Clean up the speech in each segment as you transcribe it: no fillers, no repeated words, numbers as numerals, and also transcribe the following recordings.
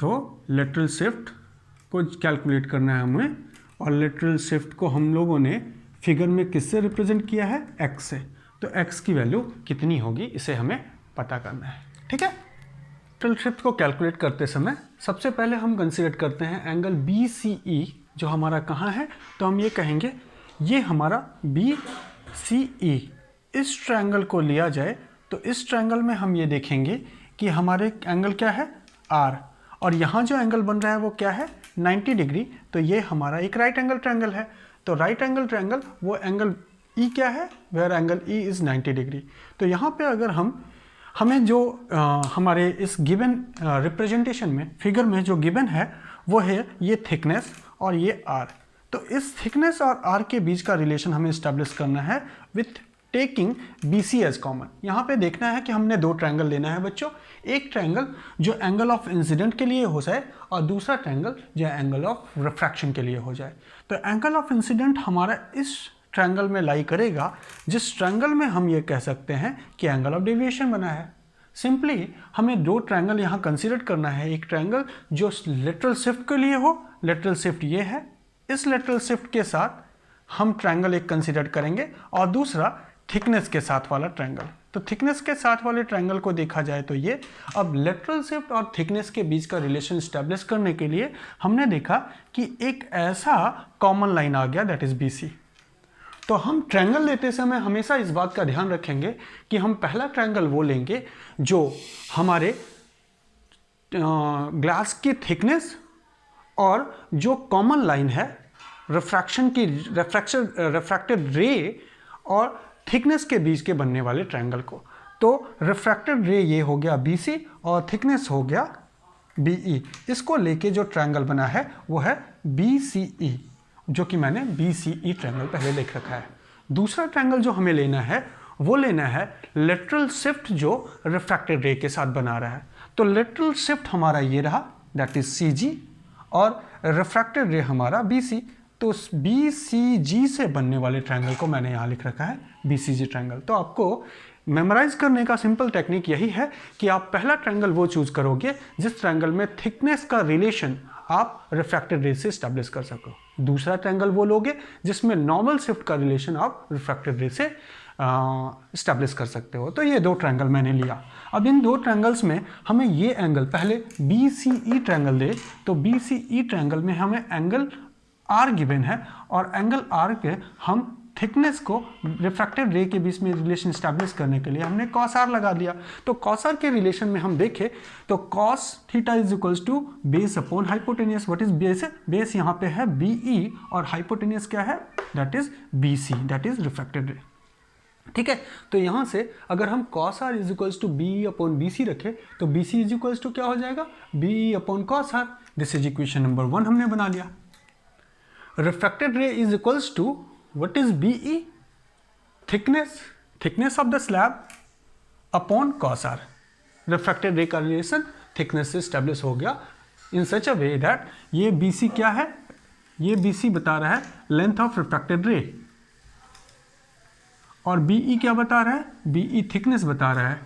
तो lateral shift को calculate करना है हमें, और लेटरल शिफ्ट को हम लोगों ने फिगर में किससे रिप्रेजेंट किया है, x से। तो x की वैल्यू कितनी होगी इसे हमें पता करना है, ठीक है। लेटरल शिफ्ट को कैलकुलेट करते समय सबसे पहले हम कंसीडर करते हैं एंगल BCE, जो हमारा कहाँ है, तो हम ये कहेंगे ये हमारा BCE। इस ट्रायंगल को लिया जाए तो इस ट्रायंगल में हम ये देखेंगे कि हमारे एंगल क्या है, R, और यहाँ जो एंगल बन रहा है वो क्या है, 90 डिग्री। तो ये हमारा एक राइट एंगल ट्रायंगल है। तो राइट एंगल ट्रायंगल वो एंगल E क्या है, where angle E is 90 degree. तो यहाँ पे अगर हमें जो हमारे इस गिवन रिप्रेजेंटेशन में, फिगर में जो गिवन है वो है ये थिकनेस और ये R। तो इस थिकनेस और R के बीच का रिलेशन हमें इस्टेब्लिश करना है with taking BC as common. यहाँ पे देखना है कि हमने दो ट्रायंगल लेना है बच्चों, एक ट्रायंगल जो एंगल ऑफ इंसिडेंट के लिए हो जाए और दूसरा ट्रायंगल जो एंगल ऑफ रिफ्रैक्शन के लिए हो जाए। तो एंगल ऑफ इंसिडेंट हमारा इस ट्रायंगल में लाई करेगा जिस ट्रायंगल में हम ये कह सकते हैं कि एंगल ऑफ डेविएशन बना है। सिंपली हमें दो ट्रायंगल यहाँ कंसिडर करना है, एक ट्रायंगल जो लेटरल शिफ्ट के लिए हो, लेटरल शिफ्ट ये है, इस लेटरल शिफ्ट के साथ हम ट्रायंगल एक कंसिडर करेंगे, और दूसरा थिकनेस के साथ वाला ट्रायंगल। तो थिकनेस के साथ वाले ट्रायंगल को देखा जाए तो ये, अब लेटरल शिफ्ट और थिकनेस के बीच का रिलेशन स्टैब्लिश करने के लिए हमने देखा कि एक ऐसा कॉमन लाइन आ गया दैट इज BC। तो हम ट्रायंगल लेते समय हमेशा इस बात का ध्यान रखेंगे कि हम पहला ट्रायंगल वो लेंगे जो हमारे ग्लास की थिकनेस और जो कॉमन लाइन है रिफ्रैक्शन की, रिफ्रैक्टेड रे और थिकनेस के बीच के बनने वाले ट्रायंगल को। तो रिफ्रैक्टेड रे ये हो गया BC और थिकनेस हो गया BE। इसको लेके जो ट्रायंगल बना है वो है BCE, जो कि मैंने BCE ट्रायंगल पहले लिख रखा है। दूसरा ट्रायंगल जो हमें लेना है वो लेना है लेटरल शिफ्ट जो रिफ्रैक्टेड रे के साथ बना रहा है। तो लेटरल शिफ्ट हमारा ये रहा दैट इज CG, और रिफ्रैक्टेड रे हमारा BC। तो BCG से बनने वाले ट्रायंगल को मैंने यहाँ लिख रखा है BCG ट्रायंगल। तो आपको मेमोराइज करने का सिंपल टेक्निक यही है कि आप पहला ट्रायंगल वो चूज करोगे जिस ट्रायंगल में थिकनेस का रिलेशन आप रिफ्रैक्टेड रे से स्टैब्लिश कर सको। दूसरा ट्रायंगल वो लोगे जिसमें नॉर्मल शिफ्ट का रिलेशन आप रिफ्रैक्टेड रे से स्टैब्लिश कर सकते हो। तो ये दो ट्रायंगल मैंने लिया। अब इन दो ट्रायंगल्स में हमें ये एंगल, पहले BCE ट्रायंगल दे, तो BCE ट्रायंगल में हमें एंगल R गिवन है, और एंगल R के हम थिकनेस को रिफ्रैक्टेड रे के बीच में रिलेशन स्टैब्लिश करने के लिए हमने cos R लगा दिया। तो cos R के रिलेशन में हम देखें तो cos theta is equals to base upon hypotenuse. What is base? Base यहाँ पे है BE और हाइपोटेनियस क्या है, that is BC, that is refracted ray. ठीक है, तो यहाँ से अगर हम cos R is equals to BE upon BC रखें तो BC इज इक्वल्स टू क्या हो जाएगा, BE upon cos R। This is equation number 1 हमने बना लिया। Refracted ray is equals to what is BE, thickness of the slab upon cos R। Refracted रे का रिलेशन थिकनेस से स्टैब्लिश हो गया इन सच अ वे दैट ये BC क्या है, ये BC बता रहा है लेंथ ऑफ रिफ्रैक्टेड रे, और BE क्या बता रहा है, BE थिकनेस बता रहा है,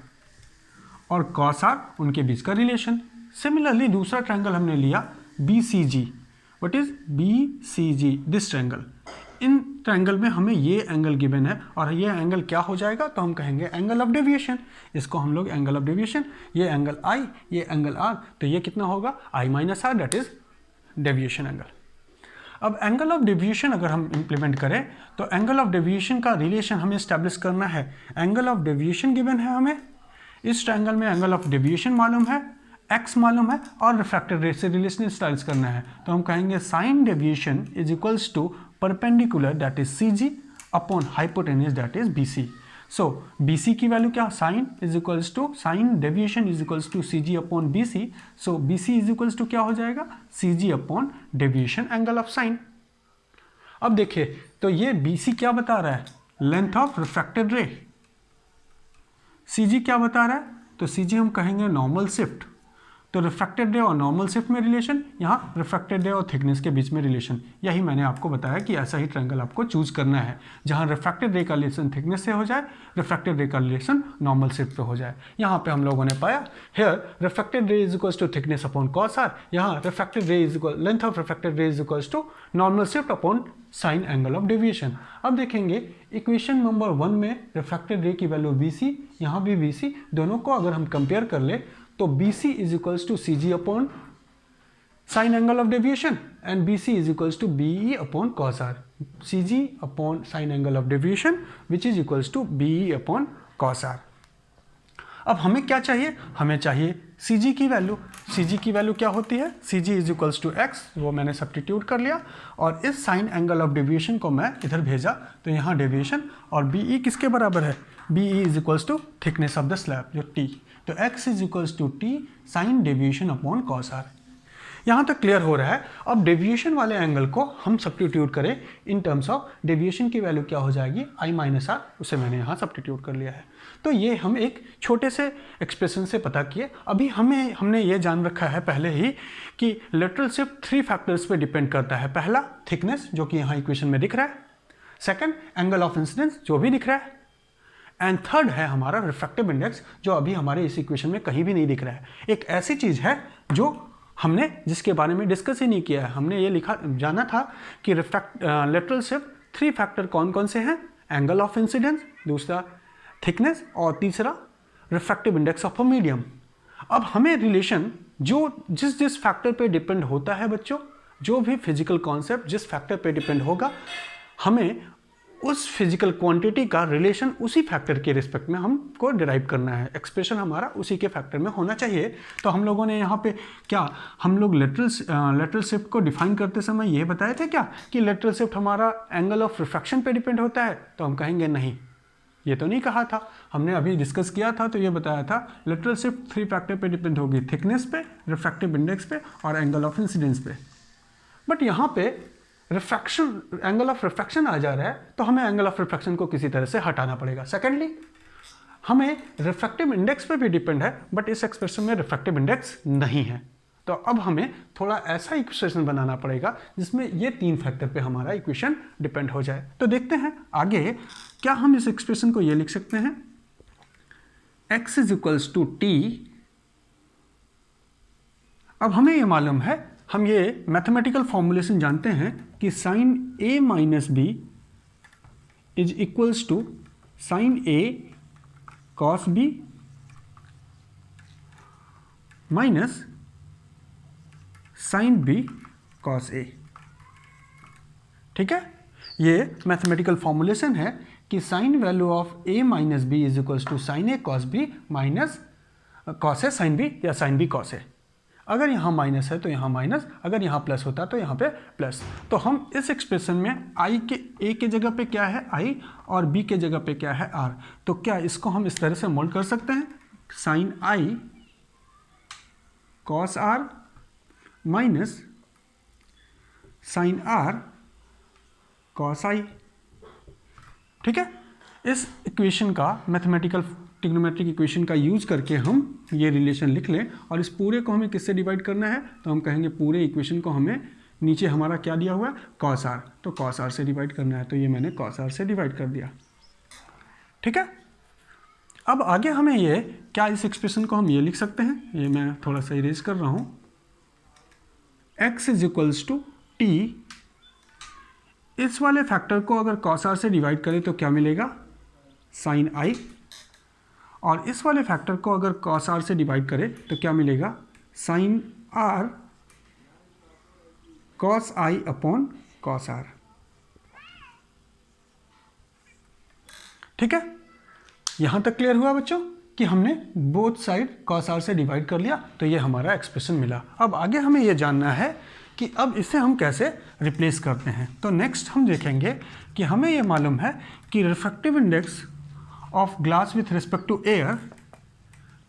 और cos R उनके बीच का रिलेशन। सिमिलरली दूसरा ट्रायंगल हमने लिया BCG। What is BCG? This triangle. In triangle में हमें ये एंगल गिवन है, और ये एंगल क्या हो जाएगा, तो हम कहेंगे एंगल ऑफ डेविएशन। इसको हम लोग एंगल ऑफ डेविएशन, ये एंगल I, ये एंगल R, तो ये कितना होगा I minus R, that is deviation angle. अब एंगल ऑफ डेविएशन अगर हम इंप्लीमेंट करें तो एंगल ऑफ डेविएशन का रिलेशन हमें स्टैब्लिश करना है। एंगल ऑफ डेविएशन गिवन है हमें, इस ट्रायंगल में एंगल ऑफ डेविएशन मालूम है, x मालूम है, और रिफ्रैक्टेड रे से रिलेशन स्टैब्लिश करना है। तो हम कहेंगे sine deviation is equals to perpendicular that is CG upon hypotenuse that is BC। So BC की वैल्यू क्या, sine is equals to, sine deviation is equals to CG upon BC। So BC is equals to क्या हो जाएगा, CG upon deviation angle of sine. अब देखिए तो ये BC क्या बता रहा है, length of refracted ray. CG क्या बता रहा है, तो CG हम कहेंगे नॉर्मल शिफ्ट। तो रिफ्रैक्टेड रे और नॉर्मल शिफ्ट में रिलेशन, यहाँ रिफ्रैक्टेड रे और थिकनेस के बीच में रिलेशन। यही मैंने आपको बताया कि ऐसा ही ट्रायंगल आपको चूज करना है जहाँ रिफ्रैक्टेड रे का रिलेशन थिकनेस से हो जाए, रिफ्रैक्टेड रे का रिलेशन नॉर्मल शिफ्ट पे हो जाए। यहाँ पे हम लोगों ने पाया here refracted ray is equals to thickness upon cos are, यहाँ refracted ray is equal length of refracted ray is equals to normal shift upon sine angle of deviation. अब देखेंगे इक्वेशन नंबर 1 में रिफ्रैक्टेड रे की value BC, यहाँ भी BC, दोनों को अगर हम कंपेयर कर ले तो BC is equals to CG upon sine angle of deviation and BC is equals to BE upon cos R. CG upon sine angle of deviation which is equals to BE upon cos R. अब हमें क्या चाहिए, हमें चाहिए CG की value. CG की value क्या होती है, CG is equals to x, वो मैंने सब्स्टिट्यूट कर लिया और इस साइन एंगल ऑफ डेविएशन को मैं इधर भेजा तो यहाँ डेविएशन और BE किसके बराबर है, BE is equals to thickness of the slab जो T, तो x is equals to T sine deviation upon cos are. यहाँ तक क्लियर हो रहा है। अब डेविएशन वाले एंगल को हम सब्स्टिट्यूट करें इन टर्म्स ऑफ डेविएशन की वैल्यू क्या हो जाएगी I माइनस आर, उसे मैंने यहाँ सब्स्टिट्यूट कर लिया है। तो ये हम एक छोटे से एक्सप्रेशन से पता किए। अभी हमने ये जान रखा है पहले ही कि लेटरल शिफ्ट 3 फैक्टर्स पे डिपेंड करता है। पहला थिकनेस जो कि यहाँ इक्वेशन में दिख रहा है, सेकंड एंगल ऑफ इंसिडेंस जो भी दिख रहा है, एंड थर्ड है हमारा रिफ्रैक्टिव इंडेक्स जो अभी हमारे इस इक्वेशन में कहीं भी नहीं दिख रहा है। एक ऐसी चीज़ है जो हमने जिसके बारे में डिस्कस ही नहीं किया है। हमने ये जाना था कि लेटरल शिफ्ट 3 फैक्टर कौन कौन से हैं, एंगल ऑफ इंसिडेंस, दूसरा थिकनेस और तीसरा refractive index of a medium. अब हमें रिलेशन जो जिस फैक्टर पे डिपेंड होता है बच्चों, जो भी फिजिकल कॉन्सेप्ट जिस फैक्टर पे डिपेंड होगा, हमें उस फिजिकल क्वांटिटी का रिलेशन उसी फैक्टर के रिस्पेक्ट में हमको डिराइव करना है। एक्सप्रेशन हमारा उसी के फैक्टर में होना चाहिए। तो हम लोगों ने यहाँ पे क्या, हम लोग लेटरल शिफ्ट को डिफाइन करते समय ये बताए थे क्या कि लेटरल शिफ्ट हमारा एंगल ऑफ रिफ्रैक्शन पे डिपेंड होता है, तो हम कहेंगे नहीं, ये तो नहीं कहा था। हमने अभी डिस्कस किया था तो ये बताया था लेटरल शिफ्ट 3 फैक्टर पे डिपेंड होगी, थिकनेस पे, रिफ्रैक्टिव इंडेक्स पे और एंगल ऑफ इंसिडेंस पे। बट यहाँ पे रिफ्रैक्शन, एंगल ऑफ रिफ्रैक्शन आ जा रहा है तो हमें एंगल ऑफ रिफ्रैक्शन को किसी तरह से हटाना पड़ेगा। सेकेंडली हमें रिफ्रैक्टिव इंडेक्स पे भी डिपेंड है, बट इस एक्सप्रेशन में रिफ्रैक्टिव इंडेक्स नहीं है। तो अब हमें थोड़ा ऐसा इक्वेशन बनाना पड़ेगा जिसमें ये 3 फैक्टर पे हमारा इक्वेशन डिपेंड हो जाए। तो देखते हैं आगे क्या हम इस एक्सप्रेशन को ये लिख सकते हैं, x is equals to T। अब हमें ये मालूम है, हम ये मैथमेटिकल फॉर्मूलेशन जानते हैं कि sine A minus B is equals to sine A cos B minus sine B cos A। ठीक है, ये मैथमेटिकल फॉर्मूलेशन है कि sine value of A minus B is equals to sine A cos B minus cos A sine B या sine B cos A। अगर यहाँ minus है तो यहाँ माइनस, अगर यहाँ प्लस होता तो यहाँ पे प्लस। तो हम इस एक्सप्रेशन में I के A के जगह पे क्या है I और B के जगह पे क्या है R, तो क्या इसको हम इस तरह से मोल्ड कर सकते हैं, sine I cos R minus sine R cos I। ठीक है, इस इक्वेशन का मैथमेटिकल ट्रिग्नोमेट्रिक इक्वेशन का यूज करके हम ये रिलेशन लिख लें और इस पूरे को हमें किससे डिवाइड करना है, तो हम कहेंगे पूरे इक्वेशन को हमें नीचे हमारा क्या दिया हुआ है कॉस आर, तो कॉस आर से डिवाइड करना है, तो ये मैंने कॉस आर से डिवाइड कर दिया। ठीक है, अब आगे हमें ये क्या, इस एक्सप्रेशन को हम ये लिख सकते हैं, ये मैं थोड़ा सा इरेज कर रहा हूँ, x is equals to T, इस वाले फैक्टर को अगर कॉस आर से डिवाइड करें तो क्या मिलेगा साइन आई, और इस वाले फैक्टर को अगर कॉस आर से डिवाइड करें तो क्या मिलेगा साइन आर कॉस आई अपॉन कॉस आर। ठीक है, यहां तक क्लियर हुआ बच्चों कि हमने बोथ साइड कॉस आर से डिवाइड कर लिया, तो ये हमारा एक्सप्रेशन मिला। अब आगे हमें ये जानना है कि अब इसे हम कैसे रिप्लेस करते हैं। तो नेक्स्ट हम देखेंगे कि हमें ये मालूम है कि refractive index of glass with respect to air,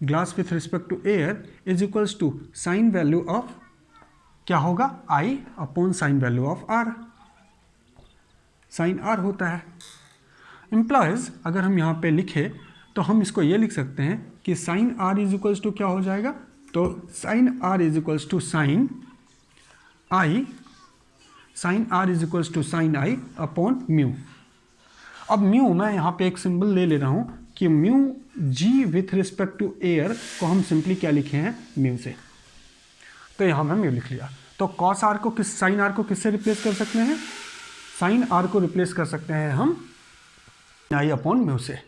glass with respect to air is equals to sine value of क्या होगा i upon sine value of r, sine r होता है। इम्प्लाइज अगर हम यहाँ पे लिखे तो हम इसको ये लिख सकते हैं कि sine R is equals to क्या हो जाएगा, तो sine R is equals to sine I upon mu. अब म्यू मैं यहाँ पे एक सिंबल ले ले रहा हूँ कि mu G with respect to air को हम सिंपली क्या लिखे हैं, म्यू से। तो यहाँ मैं म्यू लिख लिया। तो कॉस आर को साइन आर को किससे रिप्लेस कर सकते हैं, साइन आर को रिप्लेस कर सकते हैं हम आई अपॉन म्यू से।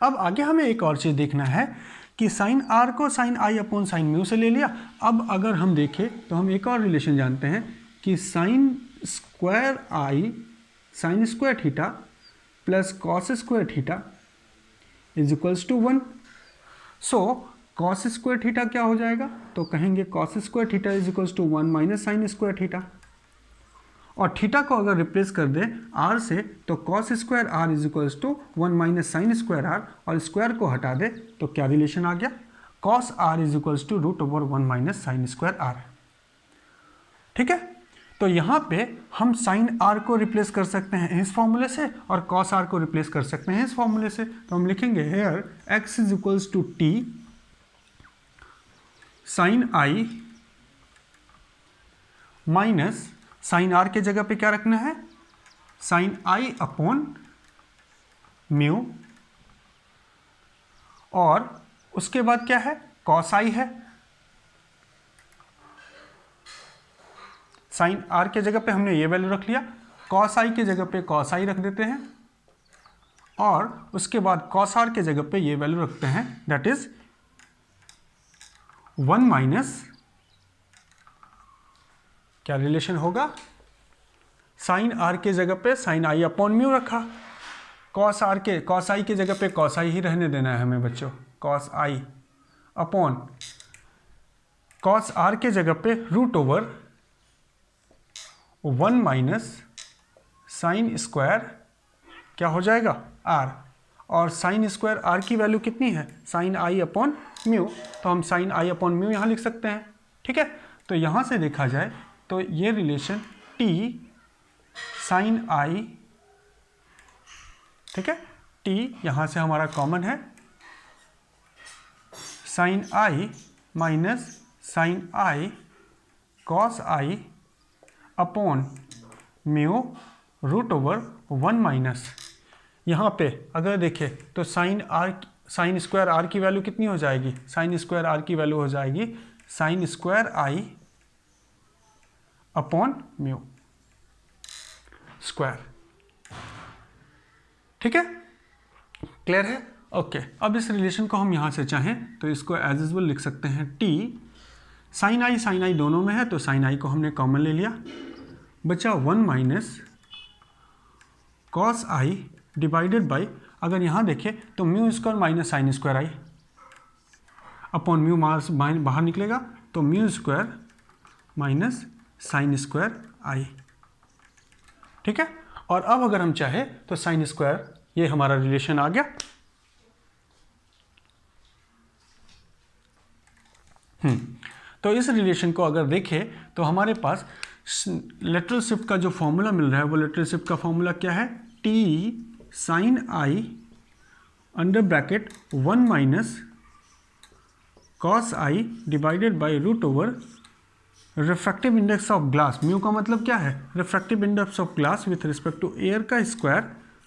अब आगे हमें एक और चीज़ देखना है कि साइन आर को sign I upon sign mu से ले लिया। अब अगर हम देखें तो हम एक और रिलेशन जानते हैं कि sine square theta plus cos square theta is equals to 1। So cos square theta क्या हो जाएगा, तो कहेंगे cos square theta is equals to 1 minus sine square theta. और थीटा को अगर रिप्लेस कर दें आर से तो cos square R is equals to 1 minus sine square R, और स्क्वायर को हटा दे तो क्या रिलेशन आ गया, cos R is equals to root over 1 minus sine square R. ठीक है, तो यहाँ पे हम साइन आर को रिप्लेस कर सकते हैं इस फॉर्मूले से और कॉस आर को रिप्लेस कर सकते हैं इस फॉर्मूले से। तो हम लिखेंगे here X is equals to T sine I minus sine R के जगह पे क्या रखना है, साइन आई अपॉन म्यू, और उसके बाद क्या है, कॉस आई है। साइन आर के जगह पे हमने ये वैल्यू रख लिया, कॉस आई के जगह पे कॉस आई रख देते हैं, और उसके बाद कॉस आर के जगह पे ये वैल्यू रखते हैं, दैट इज 1 माइनस क्या रिलेशन होगा, साइन आर के जगह पे साइन आई अपॉन म्यू रखा, कॉस आई के जगह पे कॉस आई ही रहने देना है हमें बच्चों, कॉस आई अपॉन कॉस आर के जगह पे root over 1 minus sine square क्या हो जाएगा आर, और साइन स्क्वायर आर की वैल्यू कितनी है, साइन आई अपॉन म्यू, तो हम साइन आई अपॉन म्यू यहाँ लिख सकते हैं। ठीक है, तो यहाँ से देखा जाए तो ये रिलेशन टी साइन आई, ठीक है, टी यहाँ से हमारा कॉमन है, sine I minus sine i cos I upon mu root over 1 minus, यहाँ पे अगर देखें तो साइन स्क्वायर आर की वैल्यू कितनी हो जाएगी, साइन स्क्वायर आर की वैल्यू हो जाएगी sine square i upon mu square. ठीक है, क्लियर है, ओके। अब इस रिलेशन को हम यहाँ से चाहें तो इसको एज यूजुअल लिख सकते हैं टी साइन आई दोनों में है तो साइन आई को हमने कॉमन ले लिया, बचा 1 minus cos I divided by, अगर यहाँ देखें तो mu square minus sine square i upon mu बाहर निकलेगा तो mu square minus sine square i. ठीक है, और अब अगर हम चाहे तो साइन स्क्वायर, ये हमारा रिलेशन आ गया। तो इस रिलेशन को अगर देखें तो हमारे पास लेटरल शिफ्ट का जो फॉर्मूला मिल रहा है वो लेटरल शिफ्ट का फॉर्मूला क्या है, T sine I under bracket 1 minus cos I divided by root over refractive index of glass, mu का मतलब क्या है, refractive index of glass with respect to air का square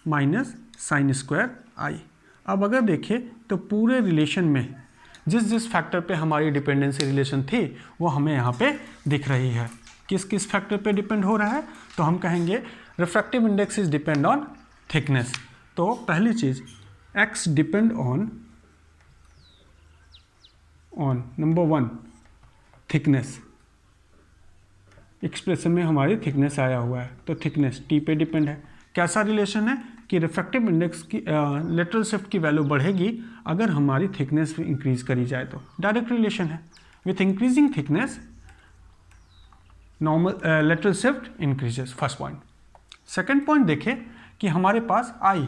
minus sine square I. अब अगर देखें तो पूरे रिलेशन में जिस फैक्टर पे हमारी डिपेंडेंसी रिलेशन थी वो हमें यहाँ पे दिख रही है। किस फैक्टर पे डिपेंड हो रहा है, तो हम कहेंगे refractive index is depend on thickness. तो पहली चीज़ x depend on number 1 thickness, expression में हमारी थिकनेस आया हुआ है तो थिकनेस t पे डिपेंड है। कैसा रिलेशन है कि रिफ्रैक्टिव इंडेक्स की लेटरल शिफ्ट की वैल्यू बढ़ेगी अगर हमारी थिकनेस इंक्रीज करी जाए, तो डायरेक्ट रिलेशन है। With increasing thickness normal lateral shift increases, first point. Second point देखें कि हमारे पास आई,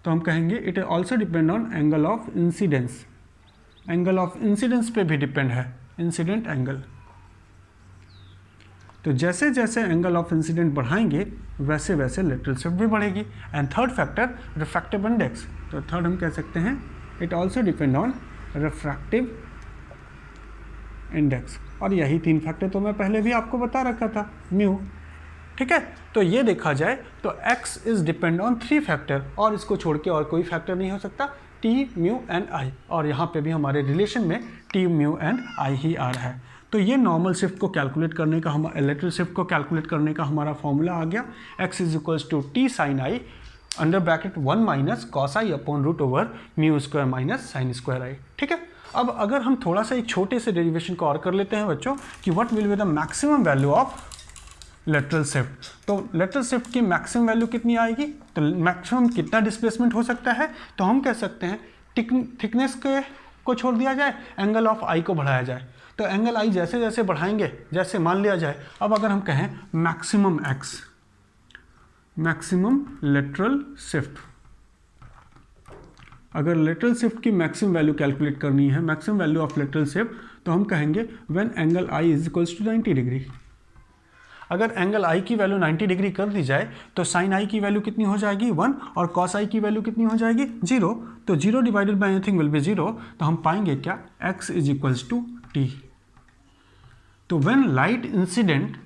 तो हम कहेंगे it also depend on angle of incidence, angle of incidence पे भी डिपेंड है, इंसिडेंट एंगल। तो जैसे जैसे एंगल ऑफ इंसिडेंट बढ़ाएंगे वैसे वैसे लेटरल शिफ्ट भी बढ़ेगी। And third factor refractive index, तो थर्ड हम कह सकते हैं it also depend on refractive index, और यही 3 फैक्टर तो मैं पहले भी आपको बता रखा था, म्यू। ठीक है, तो ये देखा जाए तो x is depend on 3 factor, और इसको छोड़ के और कोई फैक्टर नहीं हो सकता, t, म्यू एंड i, और यहाँ पे भी हमारे रिलेशन में t, म्यू एंड i ही आ रहा है। तो ये नॉर्मल शिफ्ट को कैलकुलेट करने का, हम लेटरल शिफ्ट को कैलकुलेट करने का हमारा फॉर्मूला आ गया, x is equals to t sine i under bracket 1 minus cos I upon root over mu square minus sine square i. ठीक है, अब अगर हम थोड़ा सा एक छोटे से डेरिवेशन को और कर लेते हैं बच्चों कि what will be the maximum value of lateral shift, तो लेटरल शिफ्ट की मैक्सिमम वैल्यू कितनी आएगी, तो मैक्सिमम कितना डिस्प्लेसमेंट हो सकता है, तो हम कह सकते हैं थिकनेस को छोड़ दिया जाए, एंगल ऑफ आई को बढ़ाया जाए। तो एंगल आई जैसे जैसे बढ़ाएंगे, जैसे मान लिया जाए अब अगर हम कहें maximum X, maximum lateral shift, अगर लेटरल शिफ्ट की मैक्सिमम वैल्यू कैलकुलेट करनी है, maximum value of lateral shift, तो हम कहेंगे when angle I is equals to 90 degree. अगर एंगल आई की वैल्यू 90 डिग्री कर दी जाए तो साइन आई की वैल्यू कितनी हो जाएगी 1, और कॉस आई की वैल्यू कितनी हो जाएगी 0, तो 0 divided by anything will be 0, तो हम पाएंगे क्या, x is equals to t। तो when light incident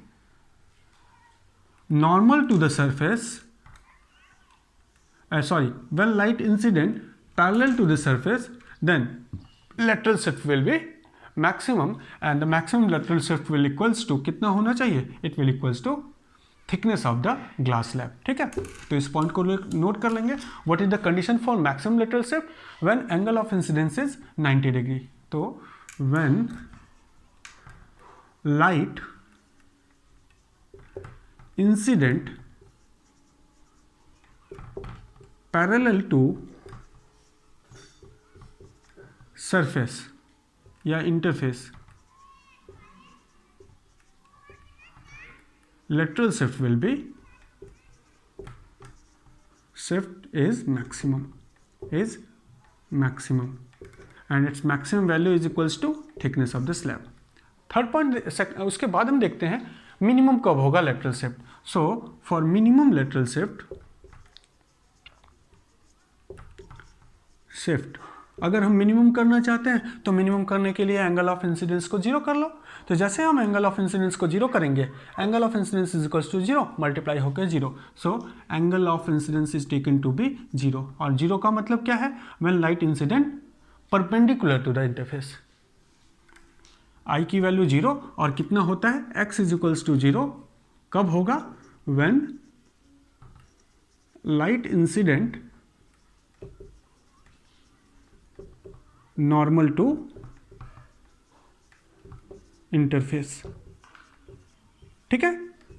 normal to the surface, when light incident parallel to the surface, then lateral shift will be maximum, and the maximum lateral shift will equals to कितना होना चाहिए, it will equals to thickness of the glass slab। ठीक है, तो इस point को note कर लेंगे। what is the condition for maximum lateral shift, when angle of incidence is 90 degree। तो when light incident parallel to surface या interface, lateral shift will be, shift is maximum and its maximum value is equals to thickness of the slab। Third point, उसके बाद हम देखते हैं minimum कब होगा lateral shift। So for minimum lateral shift अगर हम मिनिमम करना चाहते हैं तो मिनिमम करने के लिए एंगल ऑफ इंसिडेंस को 0 कर लो। तो जैसे हम एंगल ऑफ इंसिडेंस को 0 करेंगे, angle of incidence is equals to 0 multiply होकर 0, so angle of incidence is taken to be 0, और 0 का मतलब क्या है, when light incident perpendicular to the interface. I की वैल्यू 0 और कितना होता है, x इज इक्वल्स टू 0 कब होगा, when light incident normal to interface. ठीक है,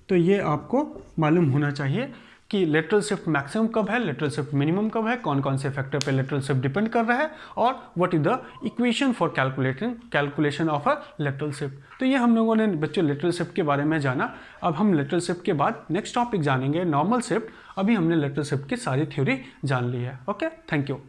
तो ये आपको मालूम होना चाहिए कि लेटरल शिफ्ट मैक्सिमम कब है, लेटरल शिफ्ट मिनिमम कब है, कौन कौन से फैक्टर पे लेटरल शिफ्ट डिपेंड कर रहा है, और what is the equation for calculation of a lateral shift. तो ये हम लोगों ने बच्चों लेटरल शिफ्ट के बारे में जाना। अब हम लेटरल शिफ्ट के बाद नेक्स्ट टॉपिक जानेंगे नॉर्मल शिफ्ट। अभी हमने लेटरल शिफ्ट की सारी थ्योरी जान ली है। Okay, thank you.